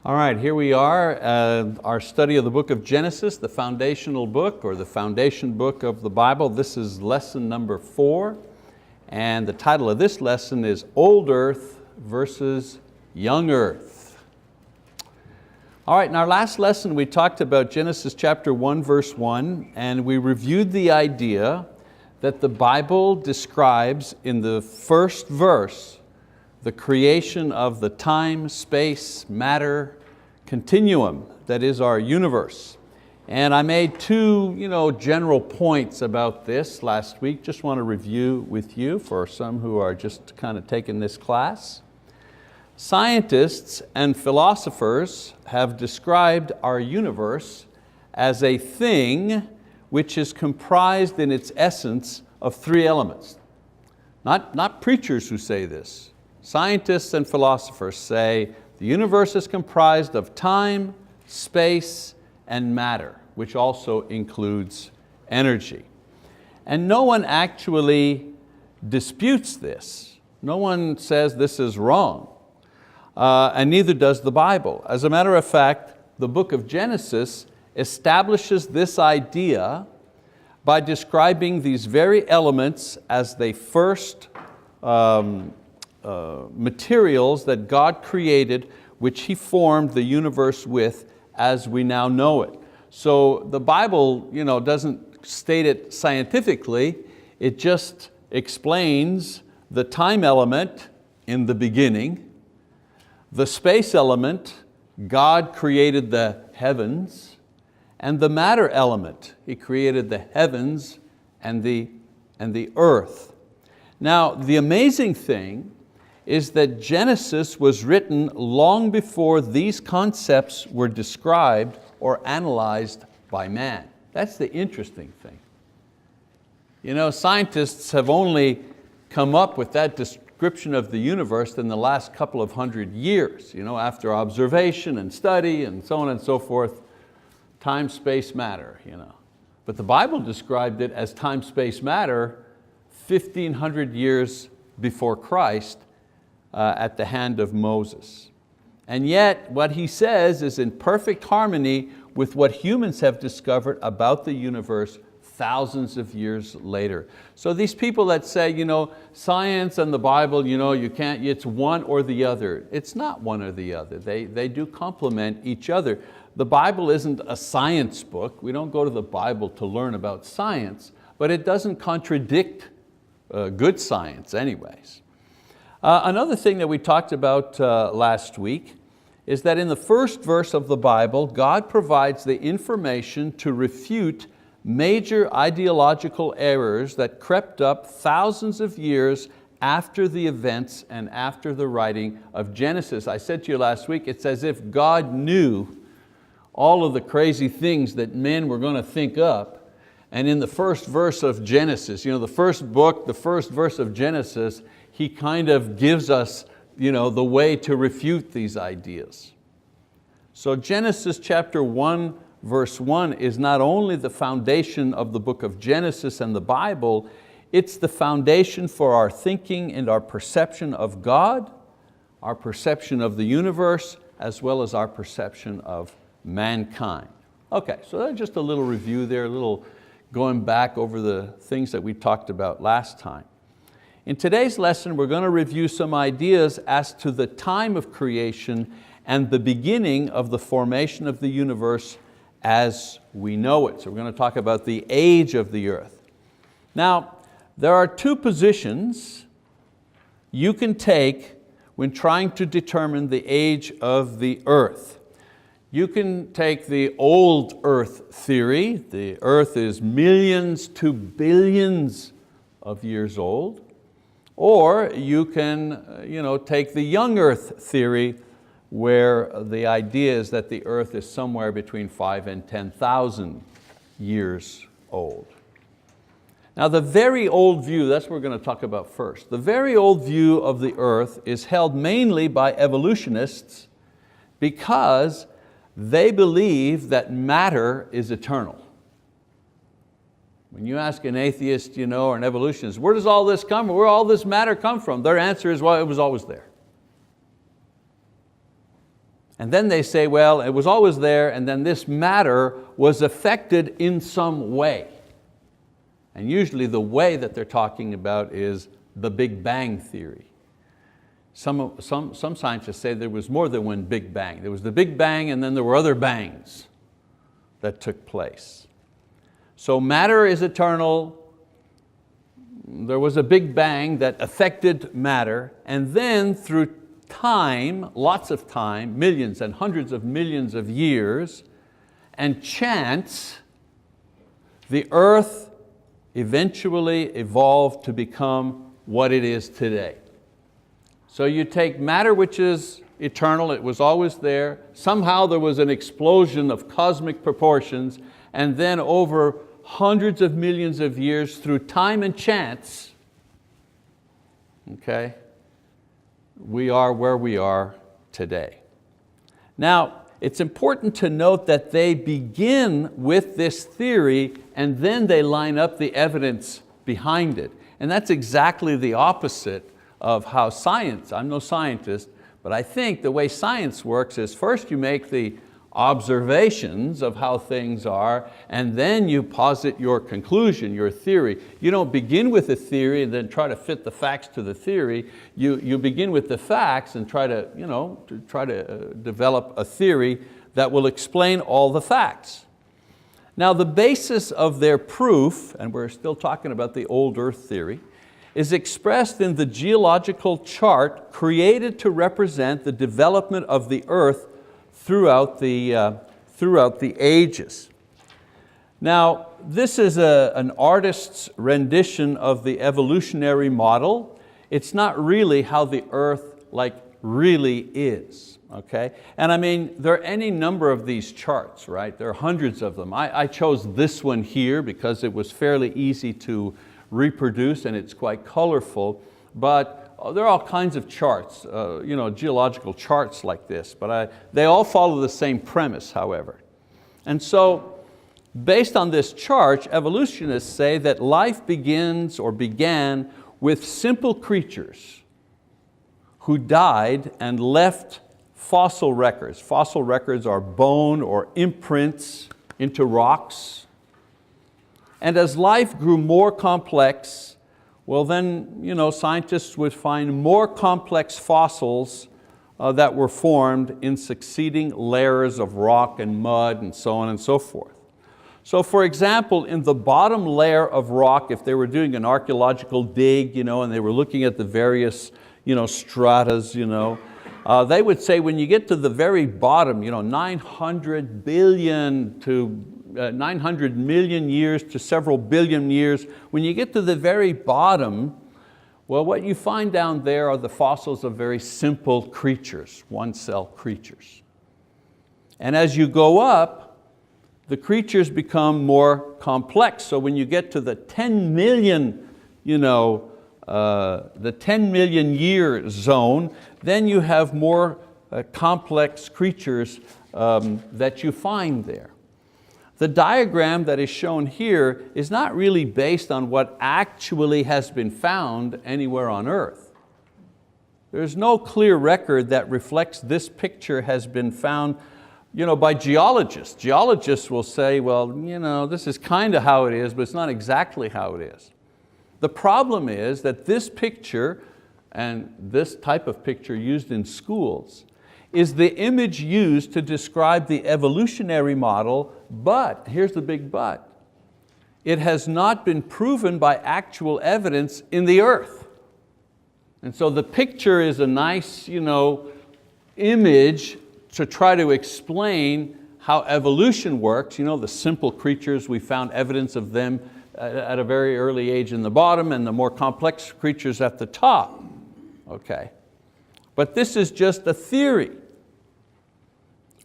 All right, here we are, our study of the book of Genesis, the foundational book or the foundation book of the Bible. This is lesson number 4, and the title of this lesson is Old Earth versus Young Earth. All right, in our last lesson we talked about Genesis chapter 1 verse 1, and we reviewed the idea that the Bible describes in the first verse the creation of the time, space, matter continuum that is our universe. And I made two general points about this last week. Just want to review with you for some who are just kind of taking this class. Scientists and philosophers have described our universe as a thing which is comprised in its essence of 3 elements. Not preachers who say this. Scientists and philosophers say the universe is comprised of time, space, and matter, which also includes energy. And no one actually disputes this. No one says this is wrong, and neither does the Bible. As a matter of fact, the book of Genesis establishes this idea by describing these very elements as the first materials that God created, which He formed the universe with as we now know it. So the Bible doesn't state it scientifically, it just explains the time element in the beginning, the space element, God created the heavens, and the matter element, He created the heavens and the earth. Now the amazing thing is that Genesis was written long before these concepts were described or analyzed by man. That's the interesting thing. Scientists have only come up with that description of the universe in the last couple of 100 years, after observation and study and so on and so forth, time, space, matter. But the Bible described it as time, space, matter 1,500 years before Christ, at the hand of Moses. And yet what he says is in perfect harmony with what humans have discovered about the universe thousands of years later. So these people that say, science and the Bible, you can't, it's one or the other. It's not one or the other. They do complement each other. The Bible isn't a science book. We don't go to the Bible to learn about science, but it doesn't contradict good science anyways. Another thing that we talked about last week is that in the first verse of the Bible, God provides the information to refute major ideological errors that crept up thousands of years after the events and after the writing of Genesis. I said to you last week, it's as if God knew all of the crazy things that men were going to think up, and in the first verse of Genesis, the first book, the first verse of Genesis, He kind of gives us the way to refute these ideas. So Genesis chapter 1 verse 1 is not only the foundation of the book of Genesis and the Bible, it's the foundation for our thinking and our perception of God, our perception of the universe, as well as our perception of mankind. Okay, so that's just a little review there, a little going back over the things that we talked about last time. In today's lesson, we're going to review some ideas as to the time of creation and the beginning of the formation of the universe as we know it. So we're going to talk about the age of the earth. Now, there are 2 positions you can take when trying to determine the age of the earth. You can take the old earth theory. The earth is millions to billions of years old. Or you can take the young earth theory, where the idea is that the earth is somewhere between 5,000 and 10,000 years old. Now the very old view, that's what we're going to talk about first. The very old view of the earth is held mainly by evolutionists because they believe that matter is eternal. When you ask an atheist or an evolutionist, where does all this come from? Where all this matter come from? Their answer is, well, it was always there. And then they say, well, it was always there, and then this matter was affected in some way. And usually the way that they're talking about is the Big Bang theory. Some scientists say there was more than one Big Bang. There was the Big Bang, and then there were other bangs that took place. So matter is eternal. There was a Big Bang that affected matter, and then through time, lots of time, millions and hundreds of millions of years, and chance, the earth eventually evolved to become what it is today. So you take matter which is eternal, it was always there, somehow there was an explosion of cosmic proportions, and then over hundreds of millions of years through time and chance, okay, we are where we are today. Now, it's important to note that they begin with this theory and then they line up the evidence behind it. And that's exactly the opposite of how science, I'm no scientist, but I think the way science works is first you make the observations of how things are, and then you posit your conclusion, your theory. You don't begin with a theory and then try to fit the facts to the theory. You begin with the facts and try to develop a theory that will explain all the facts. Now the basis of their proof, and we're still talking about the old earth theory, is expressed in the geological chart created to represent the development of the earth throughout the ages. Now, this is an artist's rendition of the evolutionary model. It's not really how the earth really is, okay? And I mean, there are any number of these charts, right? There are hundreds of them. I chose this one here because it was fairly easy to reproduce and it's quite colorful, but there are all kinds of charts, geological charts like this, but they all follow the same premise, however. And so, based on this chart, evolutionists say that life begins or began with simple creatures who died and left fossil records. Fossil records are bone or imprints into rocks. And as life grew more complex, well then, scientists would find more complex fossils that were formed in succeeding layers of rock and mud and so on and so forth. So for example, in the bottom layer of rock, if they were doing an archaeological dig, and they were looking at the various stratas, they would say when you get to the very bottom, 900 billion to 900 million years to several billion years, when you get to the very bottom, well, what you find down there are the fossils of very simple creatures, one-cell creatures. And as you go up, the creatures become more complex. So when you get to the 10 million, the 10 million year zone, then you have more complex creatures that you find there. The diagram that is shown here is not really based on what actually has been found anywhere on earth. There's no clear record that reflects this picture has been found by geologists. Geologists will say, well, this is kind of how it is, but it's not exactly how it is. The problem is that this picture, and this type of picture used in schools, is the image used to describe the evolutionary model, but, here's the big but, it has not been proven by actual evidence in the earth. And so the picture is a nice image to try to explain how evolution works. The simple creatures, we found evidence of them at a very early age in the bottom and the more complex creatures at the top. Okay. But this is just a theory.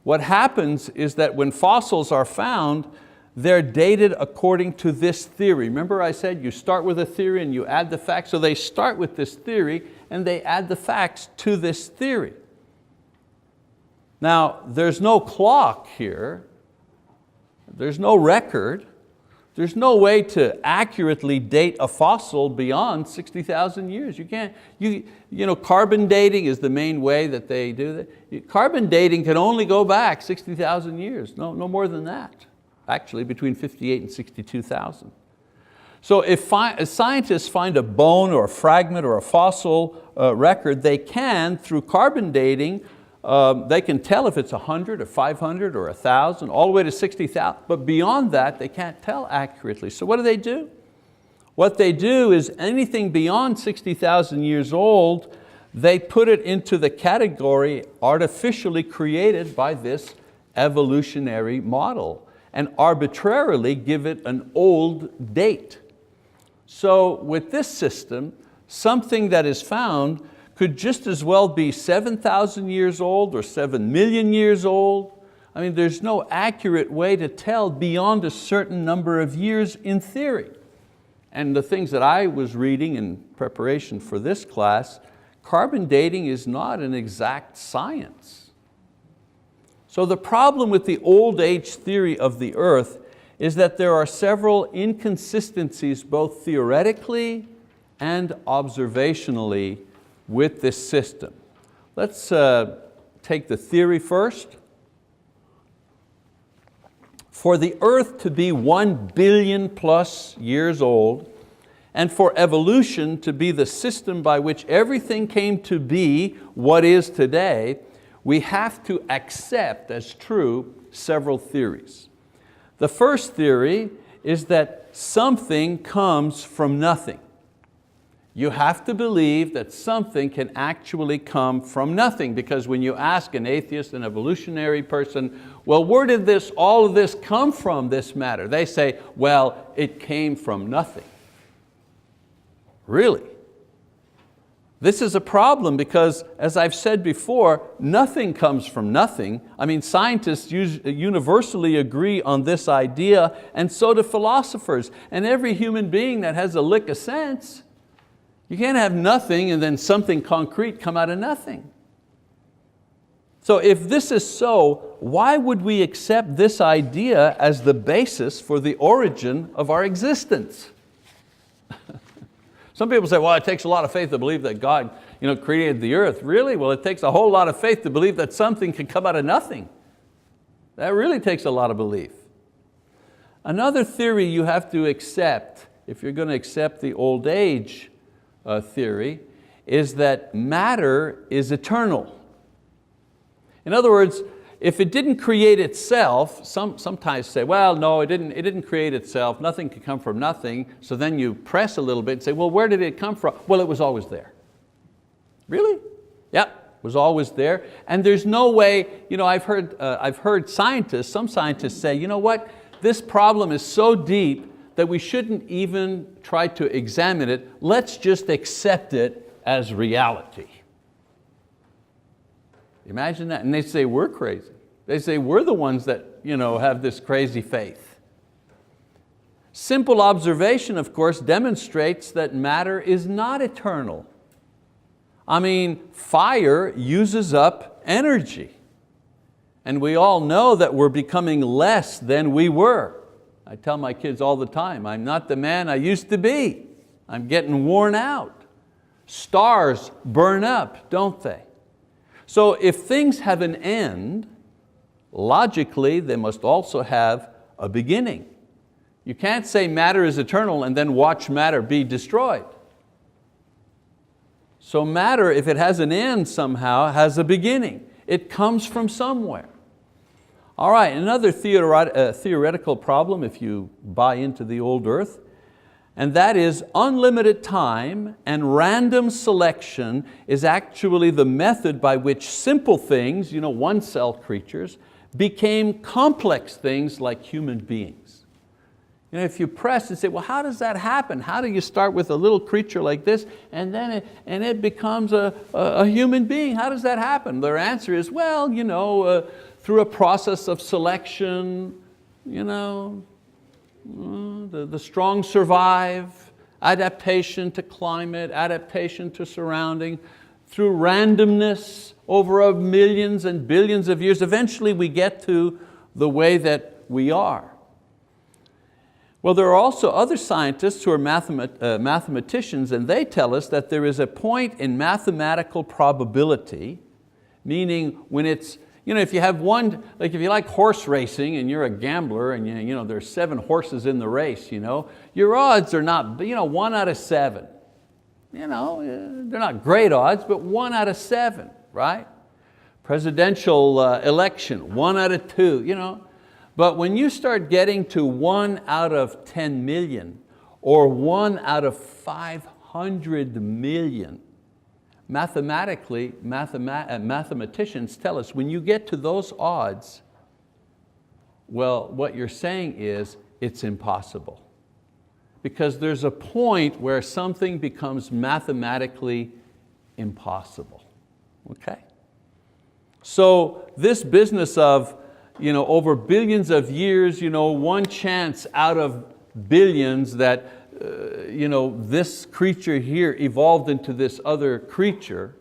What happens is that when fossils are found, they're dated according to this theory. Remember I said you start with a theory and you add the facts, so they start with this theory and they add the facts to this theory. Now, there's no clock here, there's no record, There's no way to accurately date a fossil beyond 60,000 years. You can't, you know, carbon dating is the main way that they do that. Carbon dating can only go back 60,000 years, no more than that. Actually, between 58 and 62,000. So if scientists find a bone or a fragment or a fossil record, they can, through carbon dating, they can tell if it's 100 or 500 or 1,000, all the way to 60,000, but beyond that, they can't tell accurately. So what do? What they do is anything beyond 60,000 years old, they put it into the category artificially created by this evolutionary model and arbitrarily give it an old date. So with this system, something that is found could just as well be 7,000 years old or 7 million years old. I mean, there's no accurate way to tell beyond a certain number of years in theory. And the things that I was reading in preparation for this class, carbon dating is not an exact science. So the problem with the old age theory of the earth is that there are several inconsistencies both theoretically and observationally with this system. Let's take the theory first. For the earth to be 1 billion plus years old, and for evolution to be the system by which everything came to be what is today, we have to accept as true several theories. The first theory is that something comes from nothing. You have to believe that something can actually come from nothing, because when you ask an atheist, an evolutionary person, well, where did all of this come from, this matter? They say, well, it came from nothing. Really? This is a problem because, as I've said before, nothing comes from nothing. I mean, scientists universally agree on this idea, and so do philosophers. And every human being that has a lick of sense, you can't have nothing and then something concrete come out of nothing. So if this is so, why would we accept this idea as the basis for the origin of our existence? Some people say, well, it takes a lot of faith to believe that God created the earth. Really? Well, it takes a whole lot of faith to believe that something can come out of nothing. That really takes a lot of belief. Another theory you have to accept, if you're going to accept the old age theory, is that matter is eternal. In other words, if it didn't create itself, sometimes say, well, no, it didn't create itself, nothing can come from nothing, so then you press a little bit and say, well, where did it come from? Well, it was always there. Really? Yeah, it was always there. And there's no way, I've heard scientists, some scientists say, you know what, this problem is so deep that we shouldn't even try to examine it, let's just accept it as reality. Imagine that, and they say we're crazy. They say we're the ones that have this crazy faith. Simple observation, of course, demonstrates that matter is not eternal. I mean, fire uses up energy. And we all know that we're becoming less than we were. I tell my kids all the time, I'm not the man I used to be. I'm getting worn out. Stars burn up, don't they? So if things have an end, logically they must also have a beginning. You can't say matter is eternal and then watch matter be destroyed. So matter, if it has an end somehow, has a beginning. It comes from somewhere. All right, another theoretical problem if you buy into the old earth, and that is unlimited time and random selection is actually the method by which simple things, one-cell creatures, became complex things like human beings. If you press and say, well, how does that happen? How do you start with a little creature like this and then it becomes a human being? How does that happen? Their answer is, well, through a process of selection, the strong survive, adaptation to climate, adaptation to surrounding, through randomness over millions and billions of years, eventually we get to the way that we are. Well, there are also other scientists who are mathematicians, and they tell us that there is a point in mathematical probability, meaning when it's, if you have one, like if you like horse racing and you're a gambler and there's 7 horses in the race, your odds are not, 1 out of 7. They're not great odds, but 1 out of 7, right? Presidential election, 1 out of 2, But when you start getting to 1 out of 10 million or 1 out of 500 million, mathematically, mathematicians tell us when you get to those odds, well, what you're saying is it's impossible. Because there's a point where something becomes mathematically impossible, okay? So this business of over billions of years, one chance out of billions that this creature here evolved into this other creature,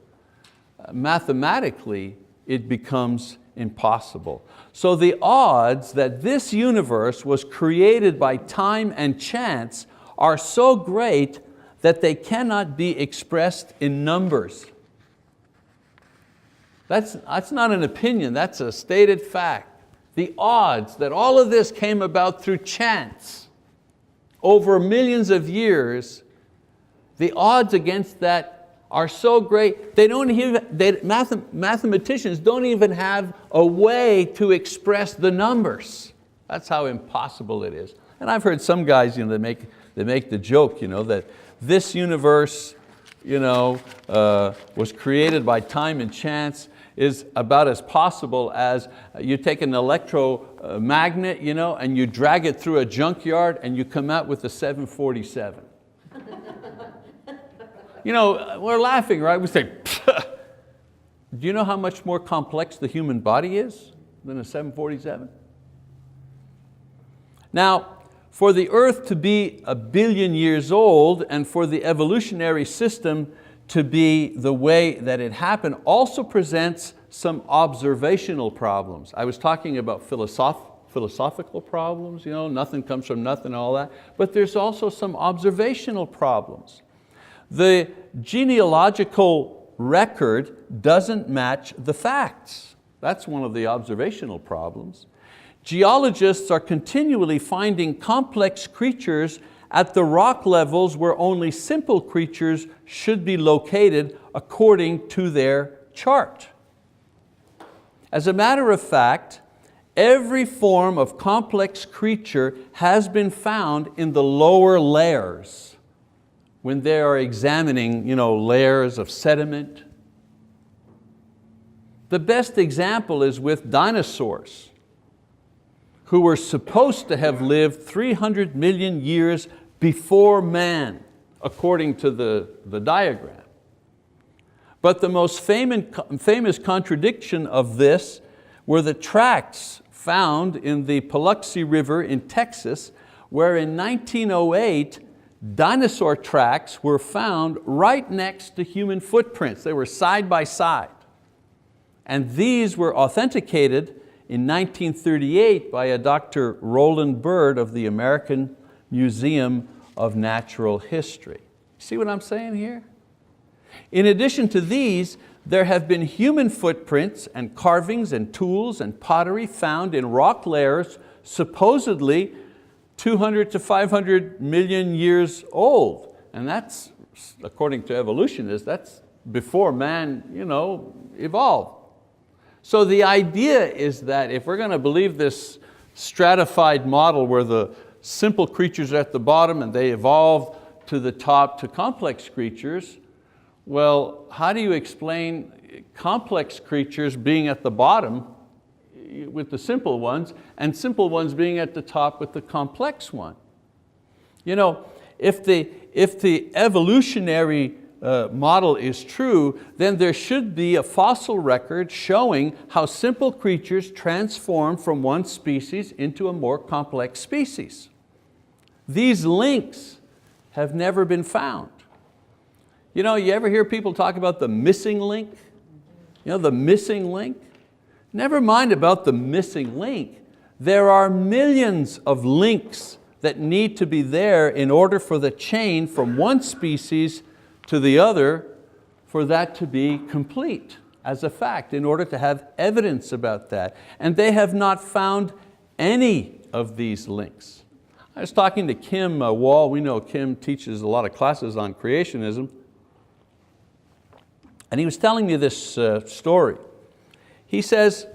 mathematically it becomes impossible. So the odds that this universe was created by time and chance are so great that they cannot be expressed in numbers. That's not an opinion, that's a stated fact. The odds that all of this came about through chance over millions of years, the odds against that are so great, mathematicians don't even have a way to express the numbers. That's how impossible it is. And I've heard some guys, they make the joke, that this universe was created by time and chance, is about as possible as you take an electromagnet and you drag it through a junkyard and you come out with a 747. We're laughing, right? We say, do you know how much more complex the human body is than a 747? Now, for the earth to be 1 billion years old and for the evolutionary system to be the way that it happened also presents some observational problems. I was talking about philosophical problems, nothing comes from nothing, all that, but there's also some observational problems. The genealogical record doesn't match the facts. That's one of the observational problems. Geologists are continually finding complex creatures at the rock levels where only simple creatures should be located according to their chart. As a matter of fact, every form of complex creature has been found in the lower layers when they are examining layers of sediment. The best example is with dinosaurs, who were supposed to have lived 300 million years before man, according to the diagram. But the most famous contradiction of this were the tracks found in the Paluxy River in Texas, where in 1908, dinosaur tracks were found right next to human footprints. They were side by side. And these were authenticated in 1938 by a Dr. Roland Bird of the American Museum of Natural History. See what I'm saying here? In addition to these, there have been human footprints and carvings and tools and pottery found in rock layers supposedly 200 to 500 million years old. And that's, according to evolutionists, that's before man evolved. So the idea is that if we're going to believe this stratified model where the simple creatures are at the bottom and they evolve to the top to complex creatures, well, how do you explain complex creatures being at the bottom with the simple ones and simple ones being at the top with the complex one? If the evolutionary model is true, then there should be a fossil record showing how simple creatures transform from one species into a more complex species. These links have never been found. You ever hear people talk about the missing link? The missing link? Never mind about the missing link. There are millions of links that need to be there in order for the chain from one species to the other, for that to be complete as a fact, in order to have evidence about that. And they have not found any of these links. I was talking to Kim Wall. We know Kim teaches a lot of classes on creationism. And he was telling me this story. He says,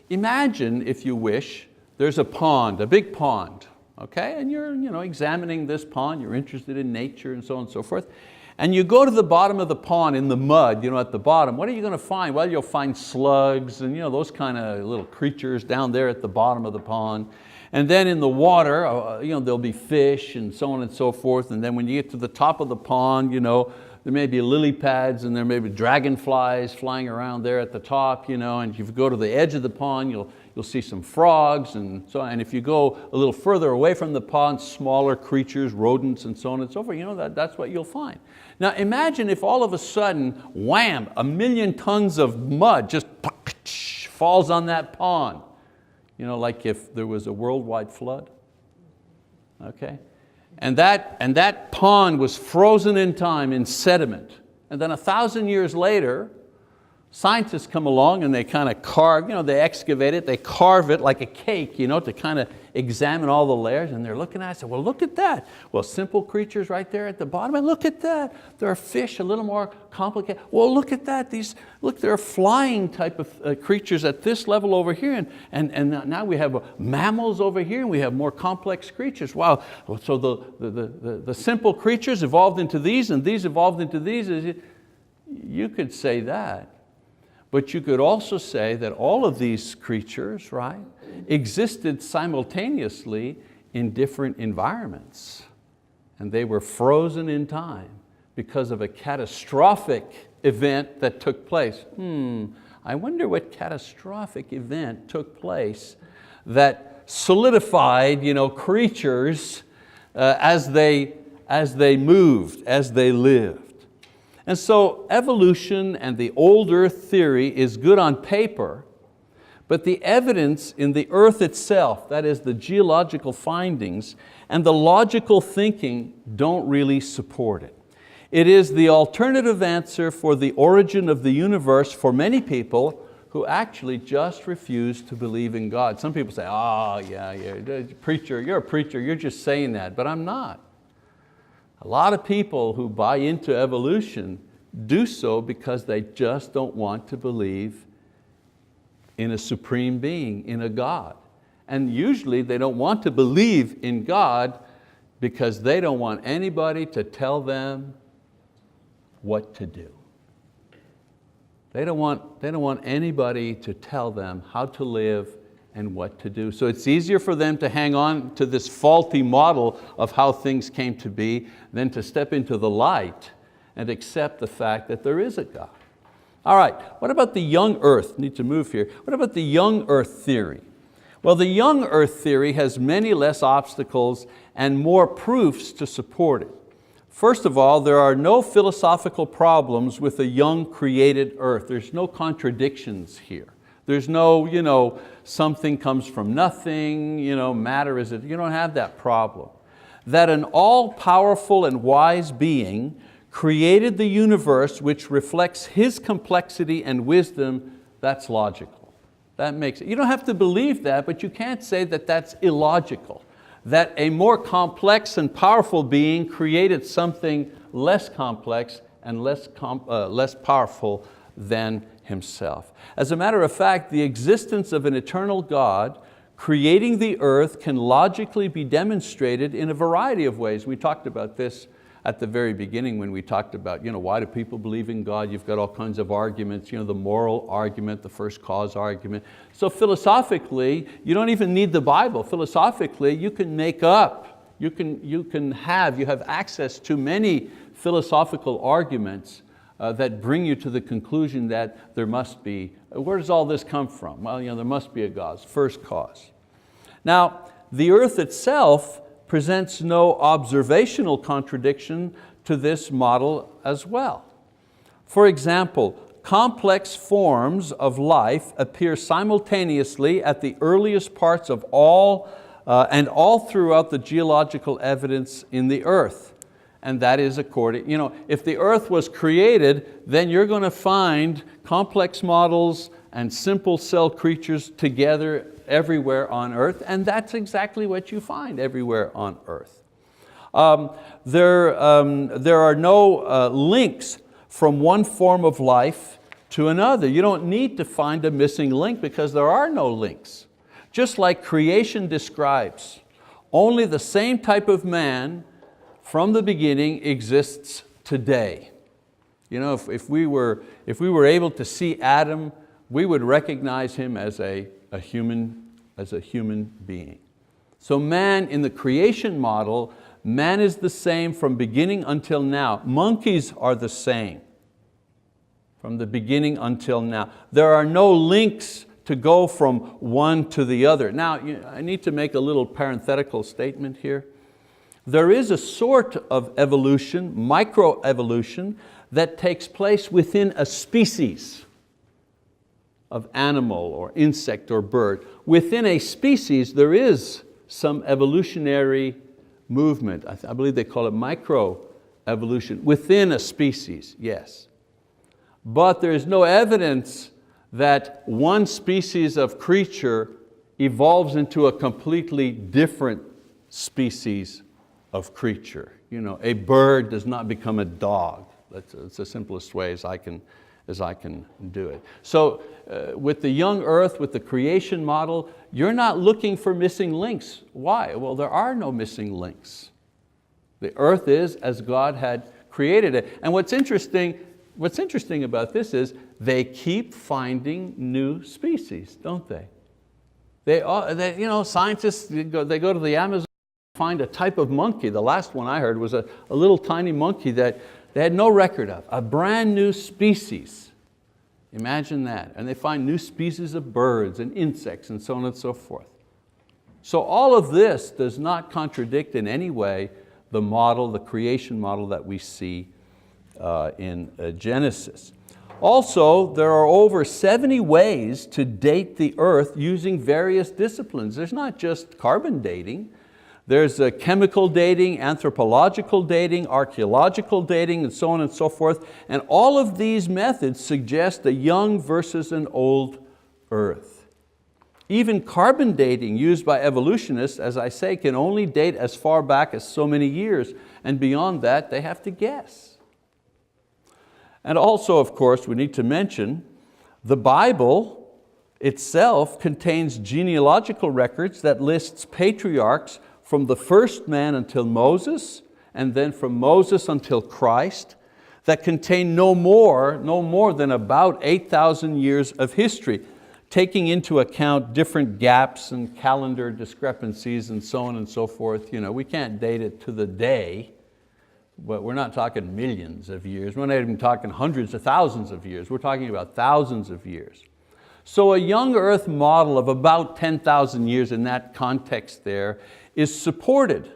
imagine, if you wish, there's a pond, a big pond, okay? And you're examining this pond, you're interested in nature and so on and so forth. And you go to the bottom of the pond in the mud, at the bottom. What are you going to find? Well, you'll find slugs and those kind of little creatures down there at the bottom of the pond. And then in the water, there'll be fish and so on and so forth. And then when you get to the top of the pond, there may be lily pads and there may be dragonflies flying around there at the top, and if you go to the edge of the pond, you'll see some frogs and so on. And if you go a little further away from the pond, smaller creatures, rodents and so on and so forth, that's what you'll find. Now imagine if all of a sudden, wham, 1 million tons of mud just falls on that pond. Like if there was a worldwide flood, okay? And that pond was frozen in time in sediment. And then 1,000 years later, scientists come along and they kind of carve, they excavate it, they carve it like a cake, to kind of examine all the layers, and they're looking at it and say, well, look at that. Well, simple creatures right there at the bottom, and look at that. There are fish a little more complicated. Well, look at that. Look, there are flying type of creatures at this level over here, and now we have mammals over here, and we have more complex creatures. Wow, so the simple creatures evolved into these, and these evolved into these. You could say that. But you could also say that all of these creatures, right, existed simultaneously in different environments. And they were frozen in time because of a catastrophic event that took place. I wonder what catastrophic event took place that solidified creatures as they moved, as they lived. And so evolution and the old earth theory is good on paper, but the evidence in the earth itself, that is the geological findings, and the logical thinking don't really support it. It is the alternative answer for the origin of the universe for many people who actually just refuse to believe in God. Some people say, oh yeah, you're a preacher, you're just saying that, but I'm not. A lot of people who buy into evolution do so because they just don't want to believe in a supreme being, in a God. And usually they don't want to believe in God because they don't want anybody to tell them what to do. They don't want anybody to tell them how to live and what to do. So it's easier for them to hang on to this faulty model of how things came to be than to step into the light and accept the fact that there is a God. All right, what about the young earth? Need to move here. What about the young earth theory? Well, the young earth theory has many less obstacles and more proofs to support it. First of all, there are no philosophical problems with a young created earth. There's no contradictions here. There's no, something comes from nothing, matter is it. You don't have that problem. That an all-powerful and wise being created the universe which reflects His complexity and wisdom, that's logical. That makes it. You don't have to believe that, but you can't say that that's illogical. That a more complex and powerful being created something less complex and less powerful than Himself. As a matter of fact, the existence of an eternal God creating the earth can logically be demonstrated in a variety of ways. We talked about this at the very beginning when we talked about, why do people believe in God? You've got all kinds of arguments, the moral argument, the first cause argument. So philosophically, you don't even need the Bible. Philosophically, you can make up, you have access to many philosophical arguments that bring you to the conclusion that there must be, where does all this come from? Well, there must be a God, first cause. Now, the earth itself presents no observational contradiction to this model as well. For example, complex forms of life appear simultaneously at the earliest parts of all and all throughout the geological evidence in the earth. And that is according, if the earth was created, then you're going to find complex models and simple cell creatures together everywhere on earth, and that's exactly what you find everywhere on earth. There are no links from one form of life to another. You don't need to find a missing link because there are no links. Just like creation describes, only the same type of man from the beginning exists today. If we were able to see Adam, we would recognize him as a human being. So man, in the creation model, man is the same from beginning until now. Monkeys are the same from the beginning until now. There are no links to go from one to the other. Now, I need to make a little parenthetical statement here. There is a sort of evolution, microevolution, that takes place within a species of animal or insect or bird. Within a species, there is some evolutionary movement. I believe they call it microevolution. Within a species, yes. But there is no evidence that one species of creature evolves into a completely different species of creature. A bird does not become a dog. That's the simplest way as I can do it. So with the young earth, with the creation model, you're not looking for missing links. Why? Well, there are no missing links. The earth is as God had created it. And what's interesting about this is they keep finding new species, don't they? Scientists, they go to the Amazon, find a type of monkey. The last one I heard was a little tiny monkey that they had no record of, a brand new species. Imagine that. And they find new species of birds and insects and so on and so forth. So all of this does not contradict in any way the model, the creation model that we see in Genesis. Also, there are over 70 ways to date the earth using various disciplines. There's not just carbon dating. There's chemical dating, anthropological dating, archaeological dating, and so on and so forth. And all of these methods suggest a young versus an old earth. Even carbon dating used by evolutionists, as I say, can only date as far back as so many years, and beyond that they have to guess. And also, of course, we need to mention the Bible itself contains genealogical records that lists patriarchs from the first man until Moses, and then from Moses until Christ, that contain no more than about 8,000 years of history, taking into account different gaps and calendar discrepancies and so on and so forth. We can't date it to the day, but we're not talking millions of years. We're not even talking hundreds of thousands of years. We're talking about thousands of years. So a young earth model of about 10,000 years in that context there is supported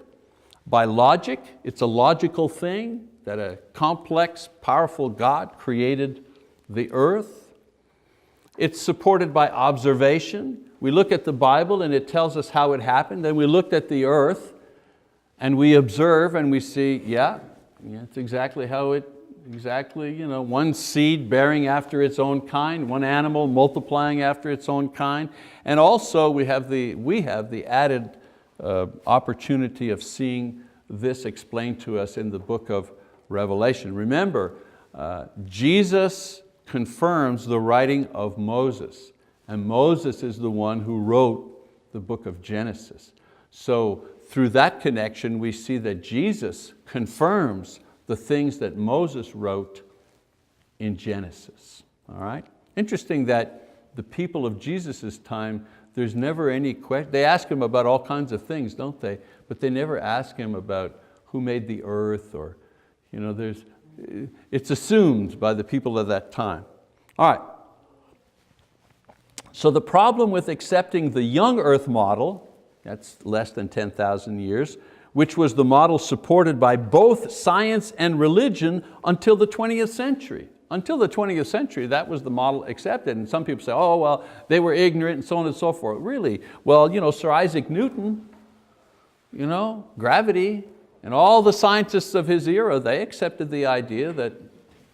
by logic. It's a logical thing that a complex, powerful God created the earth. It's supported by observation. We look at the Bible and it tells us how it happened. Then we looked at the earth and we observe and we see, yeah, it's exactly how it, one seed bearing after its own kind, one animal multiplying after its own kind. And also we have the added opportunity of seeing this explained to us in the book of Revelation. Remember, Jesus confirms the writing of Moses, and Moses is the one who wrote the book of Genesis. So through that connection, we see that Jesus confirms the things that Moses wrote in Genesis. All right? Interesting that the people of Jesus' time, there's never any question. They ask him about all kinds of things, don't they? But they never ask him about who made the earth, or it's assumed by the people of that time. All right. So the problem with accepting the young earth model, that's less than 10,000 years, which was the model supported by both science and religion until the 20th century. Until the 20th century, that was the model accepted. And some people say, oh, well, they were ignorant and so on and so forth. Really? Well, Sir Isaac Newton gravity, and all the scientists of his era, they accepted the idea that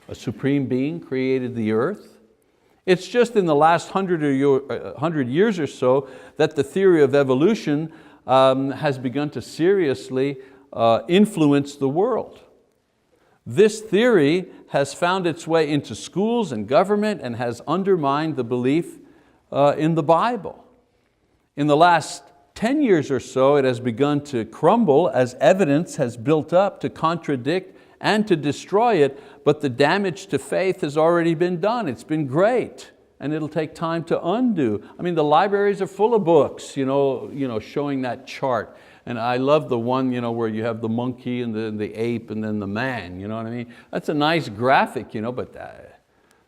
a supreme being created the earth. It's just in the last 100 years or so that the theory of evolution has begun to seriously influence the world. This theory has found its way into schools and government and has undermined the belief in the Bible. In the last 10 years or so, it has begun to crumble as evidence has built up to contradict and to destroy it, but the damage to faith has already been done. It's been great, and it'll take time to undo. I mean, the libraries are full of books, showing that chart. And I love the one where you have the monkey and the ape and then the man, you know what I mean? That's a nice graphic, but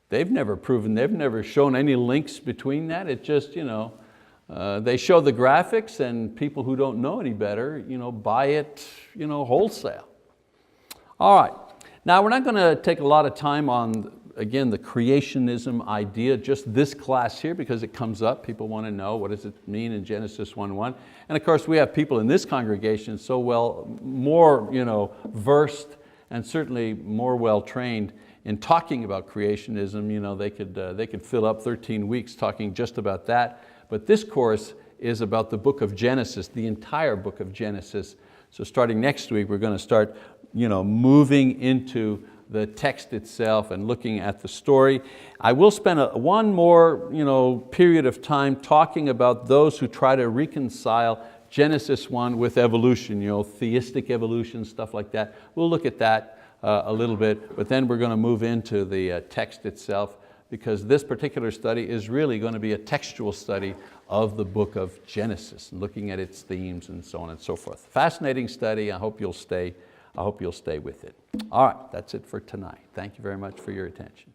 they've never shown any links between that. It just, they show the graphics and people who don't know any better, buy it, wholesale. All right, now we're not going to take a lot of time on, again, the creationism idea, just this class here, because it comes up. People want to know, what does it mean in Genesis 1:1? And of course, we have people in this congregation so more versed and certainly more well trained in talking about creationism. They could fill up 13 weeks talking just about that. But this course is about the book of Genesis, the entire book of Genesis. So starting next week, we're going to start moving into the text itself and looking at the story. I will spend one more period of time talking about those who try to reconcile Genesis 1 with evolution, theistic evolution, stuff like that. We'll look at that a little bit, but then we're going to move into the text itself, because this particular study is really going to be a textual study of the book of Genesis, looking at its themes and so on and so forth. Fascinating study. I hope you'll stay with it. All right, that's it for tonight. Thank you very much for your attention.